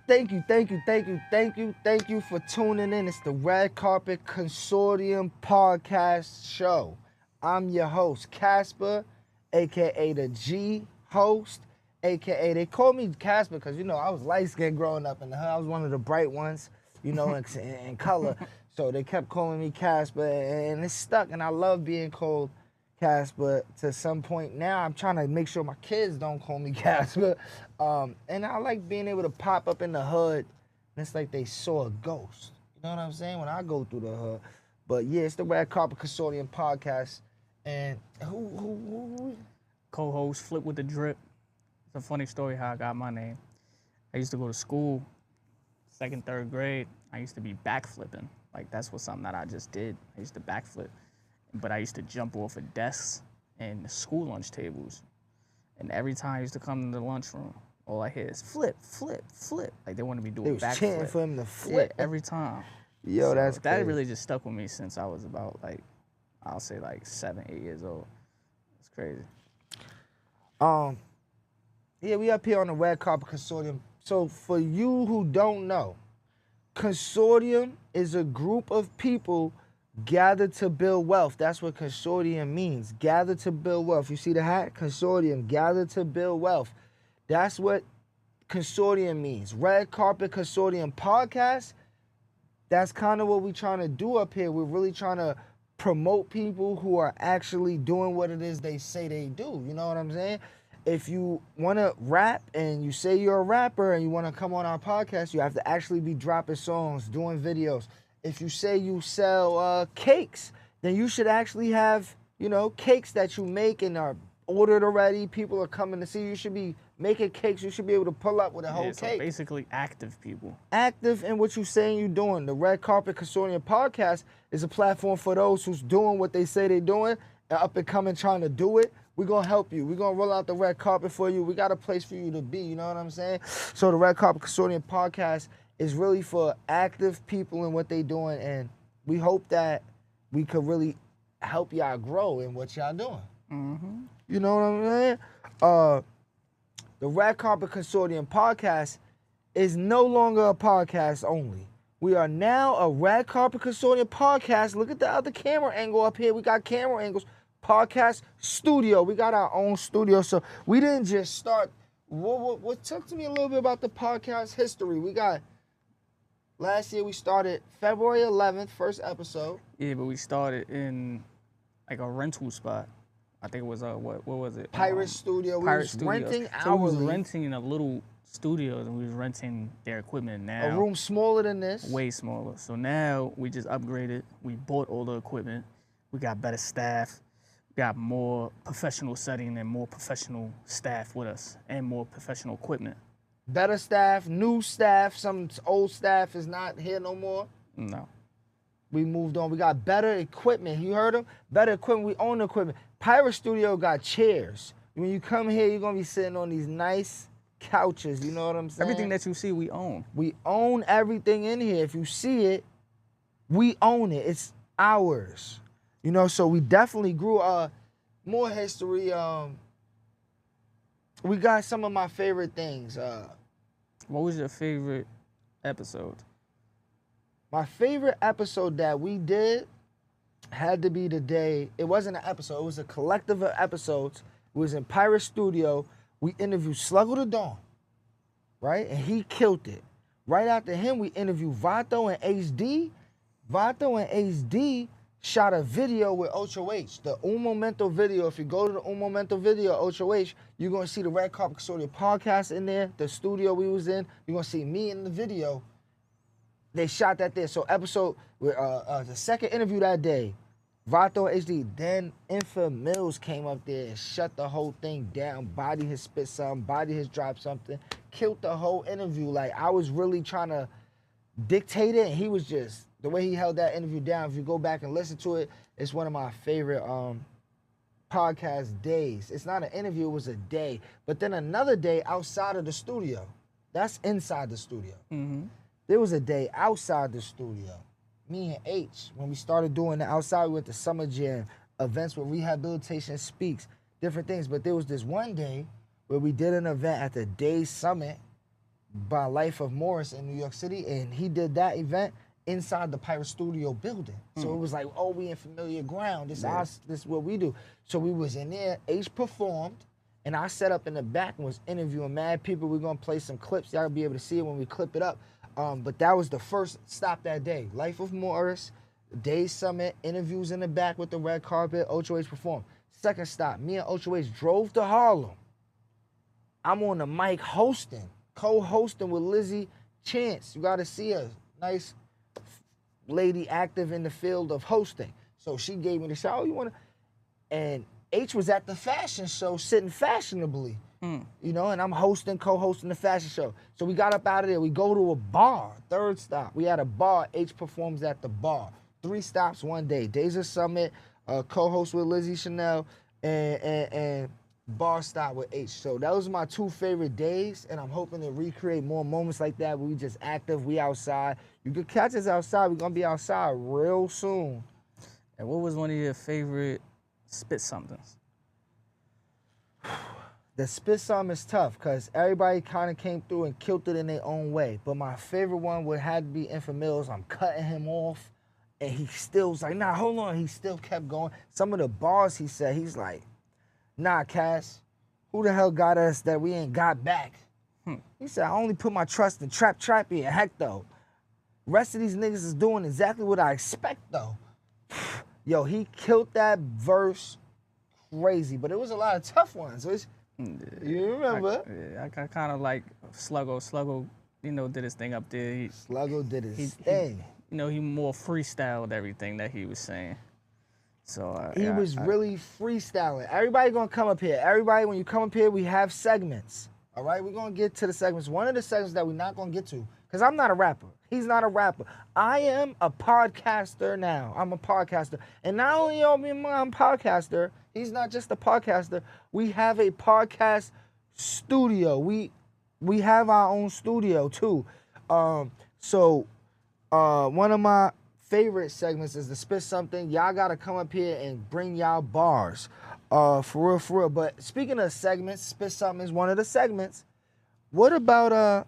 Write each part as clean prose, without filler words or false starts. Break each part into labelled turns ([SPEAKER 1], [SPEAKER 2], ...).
[SPEAKER 1] Thank you, thank you, thank you, thank you, thank you for tuning in. It's the Red Carpet Consortium podcast show. I'm your host, Casper, aka the G host, aka they call me Casper because I was light skinned growing up in the hood. I was one of the bright ones, in color. So they kept calling me Casper, and it's stuck. And I love being called Casper to some point. Now I'm trying to make sure my kids don't call me Casper. And I like being able to pop up in the hood, and it's like they saw a ghost. You know what I'm saying? When I go through the hood. But yeah, it's the Red Carpet Consortium podcast. And who?
[SPEAKER 2] Co-host Flip with the Drip. It's a funny story how I got my name. I used to go to school, second, third grade. I used to be backflipping. Like that's something that I just did. I used to backflip. But I used to jump off of desks and school lunch tables. And every time I used to come to the lunchroom, all I hear is flip, flip, flip. Like they wanted me to do a backflip. They was
[SPEAKER 1] chanting for him to flip.
[SPEAKER 2] Yeah, every time.
[SPEAKER 1] Yo,
[SPEAKER 2] so
[SPEAKER 1] that's crazy.
[SPEAKER 2] That really just stuck with me since I was about I'll say 7, 8 years old. It's crazy.
[SPEAKER 1] Yeah, we up here on the Red Carpet Consortium. So for you who don't know, Consortium is a group of people gathered to build wealth. That's what consortium means. Gather to build wealth. You see the hat? Consortium. Gather to build wealth. That's what consortium means. Red Carpet Consortium podcast. That's kind of what we're trying to do up here. We're really trying to promote people who are actually doing what it is they say they do. You know what I'm saying? If you want to rap and you say you're a rapper and you want to come on our podcast, you have to actually be dropping songs, doing videos. If you say you sell cakes, then you should actually have, cakes that you make and are ordered already. People are coming to see you. You should be making cakes. You should be able to pull up with a whole cake.
[SPEAKER 2] So basically active people.
[SPEAKER 1] Active in what you're saying you're doing. The Red Carpet Consortium podcast is a platform for those who's doing what they say they're doing and up and coming trying to do it. We're going to help you. We're going to roll out the red carpet for you. We got a place for you to be. You know what I'm saying? So the Red Carpet Consortium podcast is really for active people in what they doing, and we hope that we could really help y'all grow in what y'all doing.
[SPEAKER 2] Mm-hmm.
[SPEAKER 1] You know what I'm saying? The Red Carpet Consortium podcast is no longer a podcast only. We are now a Red Carpet Consortium podcast. Look at the other camera angle up here. We got camera angles. Podcast studio. We got our own studio. So we didn't just start. Talk to me a little bit about the podcast history. We got last year we started February 11th, first episode.
[SPEAKER 2] Yeah, but we started in a rental spot. I think it was what was it?
[SPEAKER 1] Pirate Studio.
[SPEAKER 2] Pirate
[SPEAKER 1] we was renting
[SPEAKER 2] so we was
[SPEAKER 1] hourly.
[SPEAKER 2] renting a little studio and we was renting their equipment now.
[SPEAKER 1] A room smaller than this.
[SPEAKER 2] Way smaller. So now we just upgraded. We bought all the equipment. We got better staff. Got more professional setting and more professional staff with us and more professional equipment.
[SPEAKER 1] Better staff, new staff. Some old staff is not here no more.
[SPEAKER 2] No.
[SPEAKER 1] We moved on. We got better equipment. You heard them? Better equipment. We own the equipment. Pirate Studio got chairs. When you come here, you're going to be sitting on these nice couches. You know what I'm saying?
[SPEAKER 2] Everything that you see, we own.
[SPEAKER 1] We own everything in here. If you see it, we own it. It's ours. So we definitely grew more history. We got some of my favorite things.
[SPEAKER 2] What was your favorite episode?
[SPEAKER 1] My favorite episode that we did had to be the day. It wasn't an episode. It was a collective of episodes. It was in Pirate Studio. We interviewed Sluggo the Dawn, right? And he killed it. Right after him, we interviewed Vato and HD. Vato and HD shot a video with Ocho H, the Un Momento video. If you go to the Un Momento video, Ocho H, you're going to see the Red Carpet Consortium podcast in there, the studio we was in. You're going to see me in the video. They shot that there. So episode, the second interview that day, Vato and HD, then Infa Mills came up there and shut the whole thing down. Body has spit something, Body has dropped something, killed the whole interview. Like, I was really trying to dictate it, and he was just, the way he held that interview down, if you go back and listen to it, it's one of my favorite podcast days. It's not an interview, it was a day. But then another day outside of the studio. That's inside the studio.
[SPEAKER 2] Mm-hmm.
[SPEAKER 1] There was a day outside the studio. Me and H, when we started doing the outside, we went to Summer Jam, events with Rehabilitation Speaks, different things. But there was this one day where we did an event at the Day Summit by Life of Morris in New York City, and he did that event inside the Pirate Studio building. So it was like, oh, we in familiar ground. This is what we do. So we was in there. H performed, and I sat up in the back and was interviewing mad people. We're gonna play some clips. Y'all be able to see it when we clip it up. But that was the first stop that day. Life of Morris, Day Summit, interviews in the back with the red carpet. Ocho H performed. Second stop, me and Ocho H drove to Harlem. I'm on the mic hosting, co-hosting with Lizzie Chance. You gotta see her. Nice lady active in the field of hosting. So she gave me the show. Oh, you wanna? And H was at the fashion show sitting fashionably. You know, and I'm hosting, co-hosting the fashion show. So we got up out of there. We go to a bar. Third stop. We had a bar. H performs at the bar. 3 stops one day. Days of Summit, co-host with Lizzie Chanel, and bar stop with H. So those are my 2 favorite days, and I'm hoping to recreate more moments like that where we just active, we outside. You can catch us outside. We're going to be outside real soon.
[SPEAKER 2] And what was one of your favorite spit somethings?
[SPEAKER 1] The spit song is tough because everybody kind of came through and killed it in their own way. But my favorite one would have to be Infant Mills. I'm cutting him off, and he still was like, nah, hold on. He still kept going. Some of the bars he said, he's like, nah, Cass, who the hell got us that we ain't got back? He said, I only put my trust in Trappy and Hecto. Rest of these niggas is doing exactly what I expect, though. Yo, he killed that verse crazy, but it was a lot of tough ones. You remember?
[SPEAKER 2] I kind of like Sluggo. Sluggo, you know, did his thing up there.
[SPEAKER 1] Sluggo did his thing.
[SPEAKER 2] You know, he more freestyled everything that he was saying. So
[SPEAKER 1] he was really freestyling. Everybody gonna come up here. Everybody, when you come up here, we have segments. All right, we're gonna get to the segments. One of the segments that we're not gonna get to, because I'm not a rapper. He's not a rapper. I am a podcaster now. I'm a podcaster. And not only am I a podcaster, he's not just a podcaster. We have a podcast studio. We have our own studio too. So one of my favorite segments is the Spit Something. Y'all gotta come up here and bring y'all bars. For real. But speaking of segments, Spit Something is one of the segments. What about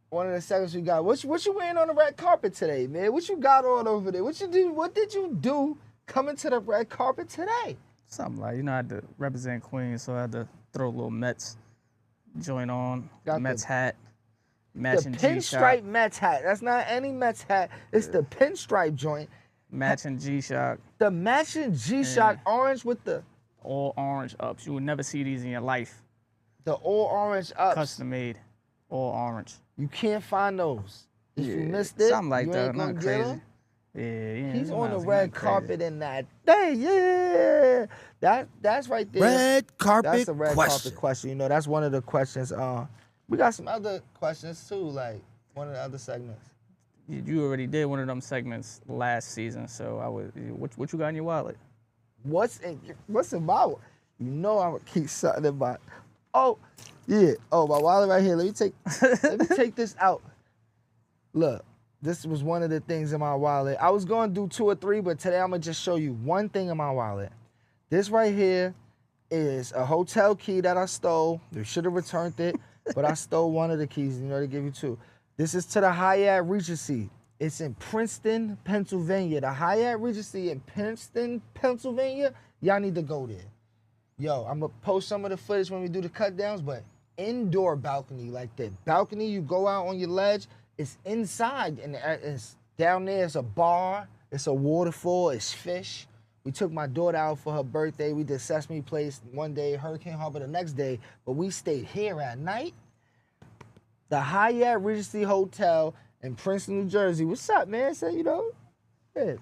[SPEAKER 1] one of the segments we got? What you wearing on the red carpet today, man? What you got on over there? What did you do coming to the red carpet today?
[SPEAKER 2] Something like, you know, I had to represent Queens, so I had to throw a little Mets joint on,
[SPEAKER 1] Got
[SPEAKER 2] Mets hat,
[SPEAKER 1] The
[SPEAKER 2] matching
[SPEAKER 1] pinstripe
[SPEAKER 2] G-Shock,
[SPEAKER 1] Mets hat. That's not any Mets hat. It's the pinstripe joint.
[SPEAKER 2] matching G-Shock,
[SPEAKER 1] The matching G-Shock orange with the
[SPEAKER 2] all orange ups. You would never see these in your life.
[SPEAKER 1] all orange ups.
[SPEAKER 2] Custom made, all orange.
[SPEAKER 1] You can't find those. If you missed it,
[SPEAKER 2] something like
[SPEAKER 1] you
[SPEAKER 2] that,
[SPEAKER 1] ain't gonna
[SPEAKER 2] not
[SPEAKER 1] get
[SPEAKER 2] crazy.
[SPEAKER 1] 'em.
[SPEAKER 2] Yeah.
[SPEAKER 1] He's on the
[SPEAKER 2] nothing
[SPEAKER 1] red
[SPEAKER 2] crazy.
[SPEAKER 1] carpet in that day, yeah. That's right there.
[SPEAKER 3] Red carpet
[SPEAKER 1] That's a red
[SPEAKER 3] question.
[SPEAKER 1] carpet question. You know, that's one of the questions. We got some other questions too, like one of the other segments.
[SPEAKER 2] You already did one of them segments last season, so I would. What you got in your wallet?
[SPEAKER 1] What's in my? You know I'm gonna keep something in my. Oh, yeah. Oh, my wallet right here. Let me take this out. Look, this was one of the things in my wallet. I was gonna do 2 or 3, but today I'm gonna just show you one thing in my wallet. This right here is a hotel key that I stole. They should have returned it, but I stole one of the keys. You know, they give you 2. This is to the Hyatt Regency. It's in Princeton, Pennsylvania. The Hyatt Regency in Princeton, Pennsylvania. Y'all need to go there. Yo, I'm gonna post some of the footage when we do the cut downs, but indoor balcony, like the balcony you go out on your ledge, it's inside, and it's down there. It's a bar, it's a waterfall, it's fish. We took my daughter out for her birthday. We did Sesame Place one day, Hurricane Harbor the next day, but we stayed here at night. The Hyatt Regency Hotel in Princeton, New Jersey. What's up, man? So, you know, yeah,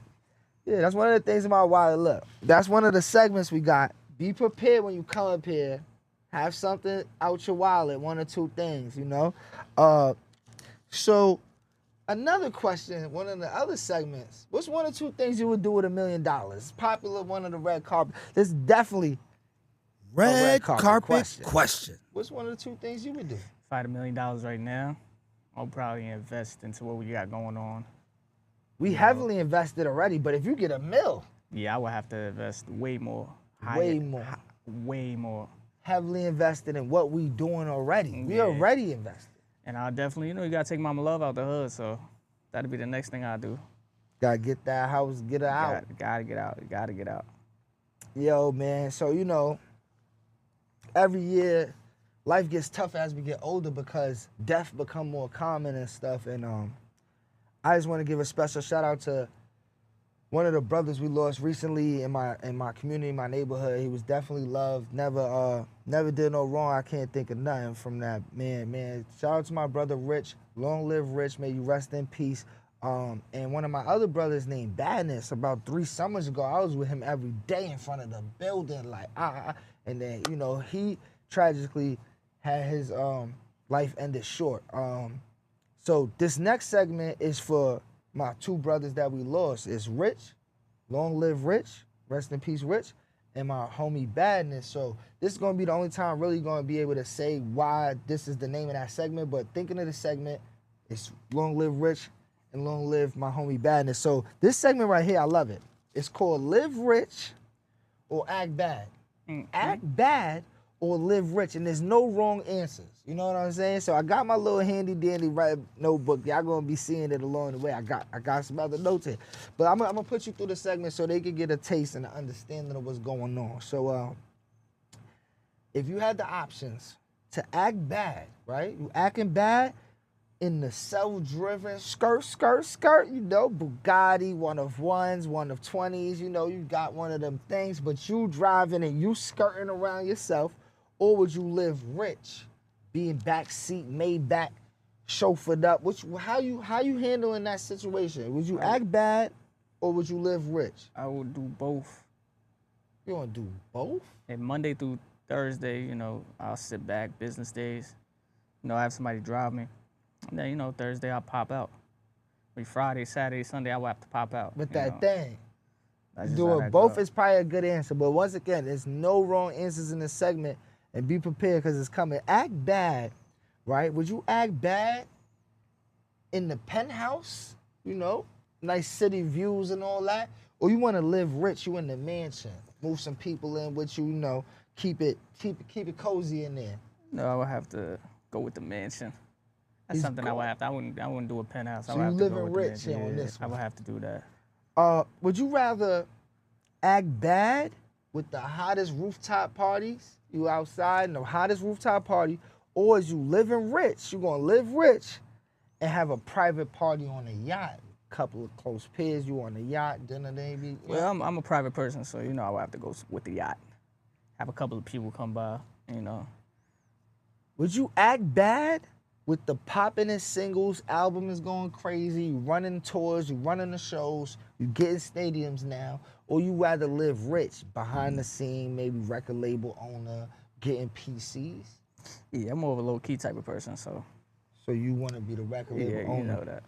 [SPEAKER 1] that's one of the things in my wallet. Look, that's one of the segments we got. Be prepared when you come up here. Have something out your wallet, 1 or 2 things, you know? So another question, one of the other segments, what's 1 or 2 things you would do with $1 million? Popular one of the red carpet. This is definitely
[SPEAKER 3] Red
[SPEAKER 1] carpet
[SPEAKER 3] carpet question.
[SPEAKER 1] What's 1 or 2 things you would do?
[SPEAKER 2] If I had $1 million right now, I'll probably invest into what we got going on.
[SPEAKER 1] We heavily invested already, but if you get $1 million,
[SPEAKER 2] Yeah, I would have to invest way more.
[SPEAKER 1] way more.
[SPEAKER 2] Way more.
[SPEAKER 1] Heavily invested in what we doing already. We
[SPEAKER 2] Yeah.
[SPEAKER 1] already invested.
[SPEAKER 2] And I'll definitely, you gotta take Mama Love out the hood, so that'll be the next thing I do.
[SPEAKER 1] Gotta get that house, get her out.
[SPEAKER 2] Gotta get out. Gotta get out.
[SPEAKER 1] Yo, man. So, every year, life gets tougher as we get older because death become more common and stuff. And I just want to give a special shout out to one of the brothers we lost recently in my community, my neighborhood. He was definitely loved. Never did no wrong. I can't think of nothing from that man. Shout out to my brother Rich. Long live Rich. May you rest in peace. And one of my other brothers named Badness, about 3 summers ago, I was with him every day in front of the building, like, and then, he tragically had his life ended short. So this next segment is for my 2 brothers that we lost. It's Rich, long live Rich, rest in peace Rich, and my homie Badness. So this is gonna be the only time I'm really gonna be able to say why this is the name of that segment, but thinking of the segment, it's long live Rich and long live my homie Badness. So this segment right here, I love it. It's called Live Rich or Act Bad.
[SPEAKER 2] Mm-hmm.
[SPEAKER 1] Act bad or live rich, and there's no wrong answers. You know what I'm saying? So I got my little handy dandy notebook. Y'all gonna be seeing it along the way. I got some other notes here, but I'm gonna put you through the segment so they can get a taste and an understanding of what's going on. So if you had the options to act bad, right? You acting bad in the self-driven skirt, Bugatti, one of ones, one of 20s, you got one of them things, but you driving and you skirting around yourself, or would you live rich, being backseat, Maybach, chauffeured up? How you handling that situation? Would you act bad, or would you live rich?
[SPEAKER 2] I would do both.
[SPEAKER 1] You want to do both?
[SPEAKER 2] And Monday through Thursday, I'll sit back, business days, I have somebody drive me. And then, Thursday I'll pop out. Friday, Saturday, Sunday, I will have to pop out.
[SPEAKER 1] With that thing.
[SPEAKER 2] That's
[SPEAKER 1] Doing both is probably a good answer. But once again, there's no wrong answers in this segment. And be prepared because it's coming. Act bad, right? Would you act bad in the penthouse? Nice city views and all that? Or you want to live rich, you in the mansion. Move some people in with you, keep it cozy in there.
[SPEAKER 2] No, I would have to go with the mansion. That's something I would have to. I wouldn't do a penthouse.
[SPEAKER 1] So
[SPEAKER 2] I would have
[SPEAKER 1] you
[SPEAKER 2] to go
[SPEAKER 1] living
[SPEAKER 2] with
[SPEAKER 1] rich
[SPEAKER 2] the
[SPEAKER 1] on this one.
[SPEAKER 2] I would have to do that.
[SPEAKER 1] Would you rather act bad with the hottest rooftop parties? You outside in the hottest rooftop party, or is you living rich? You gonna live rich and have a private party on a yacht? Couple of close peers, you on the yacht, dinner maybe.
[SPEAKER 2] Well, I'm a private person, so I would have to go with the yacht. Have a couple of people come by,
[SPEAKER 1] Would you act bad with the poppin' singles? Album is going crazy. You running tours, you running the shows, you getting stadiums now, or you rather live rich behind the scene, maybe record label owner, getting PCs?
[SPEAKER 2] Yeah, I'm more of a low key type of person, so.
[SPEAKER 1] So you want to be the record label owner?
[SPEAKER 2] Yeah, you know that.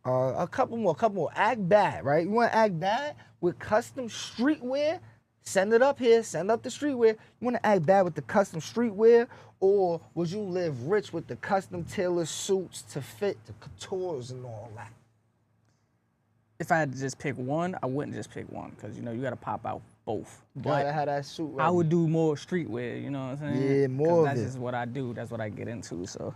[SPEAKER 1] A couple more. Act bad, right? You want to act bad with custom streetwear? Send it up here. Send up the streetwear. You want to act bad with the custom streetwear, or would you live rich with the custom tailored suits to fit the coutures and all that?
[SPEAKER 2] If I had to just pick one, I wouldn't just pick one because, you got to pop out both.
[SPEAKER 1] Gotta have that suit ready.
[SPEAKER 2] I would do more streetwear, you know what I'm saying?
[SPEAKER 1] Yeah, more of
[SPEAKER 2] that's
[SPEAKER 1] it.
[SPEAKER 2] just what I do. That's what I get into. So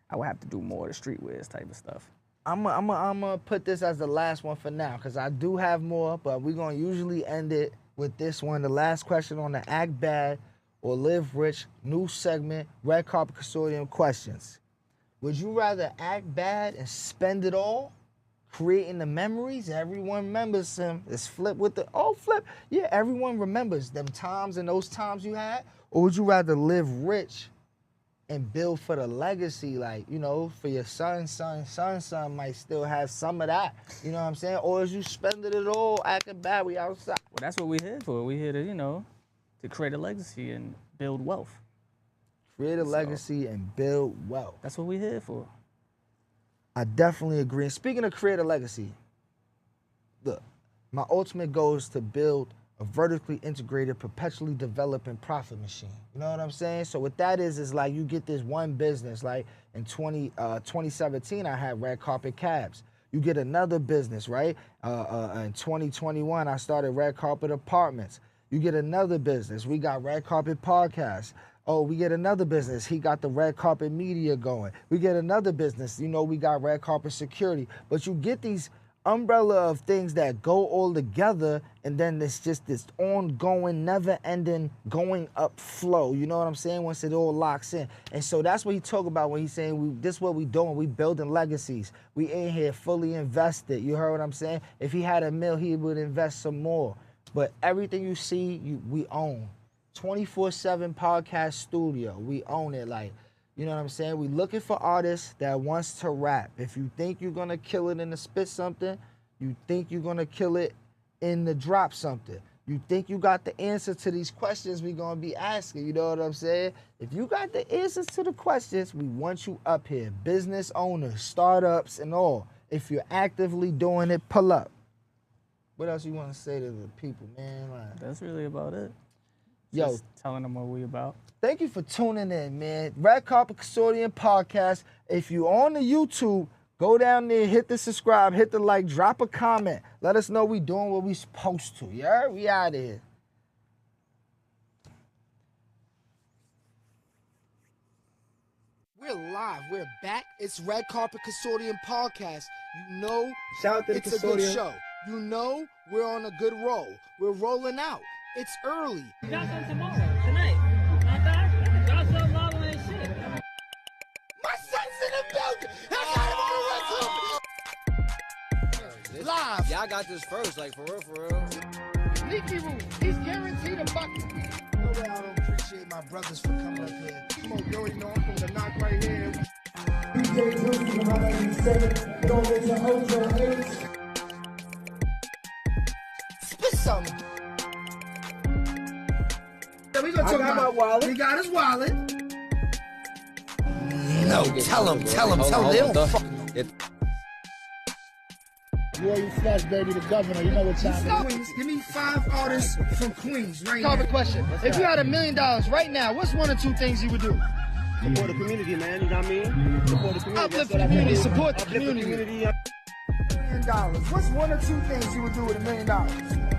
[SPEAKER 2] I would have to do more of the streetwear type of stuff.
[SPEAKER 1] I'm gonna put this as the last one for now because I do have more, but we're gonna usually end it with this one. The last question on the Act Bad or Live Rich new segment, Red Carpet Consortium questions. Would you rather act bad and spend it all, creating the memories everyone remembers him? It's flip with the flip. Yeah, everyone remembers them times and those times you had. Or would you rather live rich and build for the legacy, like, for your son might still have some of that. You know what I'm saying? Or is you spending it all acting bad, we outside?
[SPEAKER 2] Well, that's what we're here for. We're here to, to create a legacy and build wealth.
[SPEAKER 1] Create a legacy and build wealth.
[SPEAKER 2] That's what we're here for.
[SPEAKER 1] I definitely agree. And speaking of create a legacy, look, my ultimate goal is to build a vertically integrated, perpetually developing profit machine. You know what I'm saying? So what that is like you get this one business, like in 2017, I had Red Carpet Cabs. You get another business, right? In 2021, I started Red Carpet Apartments. You get another business. We got Red Carpet Podcasts. Oh, we get another business. He got the red carpet media going. We get another business. You know, we got red carpet security. But you get these umbrella of things that go all together, and then it's just this ongoing, never-ending, going up flow. You know what I'm saying? Once it all locks in. And so that's what he talk about when he's saying, this is what we doing. We building legacies. We in here fully invested. You heard what I'm saying? If he had $1 million, he would invest some more. But everything you see, we own. 24/7 podcast studio. We own it. Like, you know what I'm saying? We looking for artists that wants to rap. If you think you're gonna kill it in the spit something, you think you're gonna kill it in the drop something. You think you got the answer to these questions we gonna be asking, you know what I'm saying? If you got the answers to the questions, we want you up here. Business owners, startups, and all. If you're actively doing it, pull up. What else you wanna say to the people, man? Like,
[SPEAKER 2] That's really about it.
[SPEAKER 1] yo,
[SPEAKER 2] Just telling them what we about.
[SPEAKER 1] thank you for tuning in, man. Red Carpet Consortium Podcast. If you on the YouTube, go down there, hit the subscribe, hit the like, drop a comment. Let us know we doing what we supposed to. You heard? We out of here. We're live. We're back. It's Red Carpet Consortium Podcast. You know,
[SPEAKER 4] Shout out to the
[SPEAKER 1] it's a good
[SPEAKER 4] Consortium.
[SPEAKER 1] show. You know, we're on a good roll. We're rolling out. It's early.
[SPEAKER 5] Drop some tomorrow, tonight. Drop some lava and shit.
[SPEAKER 1] My son's in the building. I got him on the live.
[SPEAKER 4] Y'all got this first, like for real.
[SPEAKER 1] Leaky roof. He's guaranteed a bucket. No way I don't appreciate my brothers for coming up here. Come on, you already know I'm from the knock right here. Spit something. Yeah, we gonna talk about my wallet. We got his wallet.
[SPEAKER 3] No, tell him. They don't fuck.
[SPEAKER 6] Yeah, you flash baby, the governor. You know what time it is.
[SPEAKER 1] Queens, give me 5 artists from Queens right now. Carpet question. If you had $1 million right now, what's 1 or 2 things you would do?
[SPEAKER 4] Support the community, man. You know what I mean? Support the community.
[SPEAKER 1] Uplift
[SPEAKER 4] That's what
[SPEAKER 1] the
[SPEAKER 4] I
[SPEAKER 1] community,
[SPEAKER 4] do.
[SPEAKER 1] support the
[SPEAKER 4] Uplift
[SPEAKER 1] community.
[SPEAKER 4] $1 million.
[SPEAKER 1] $1 million. What's 1 or 2 things you would do with $1 million?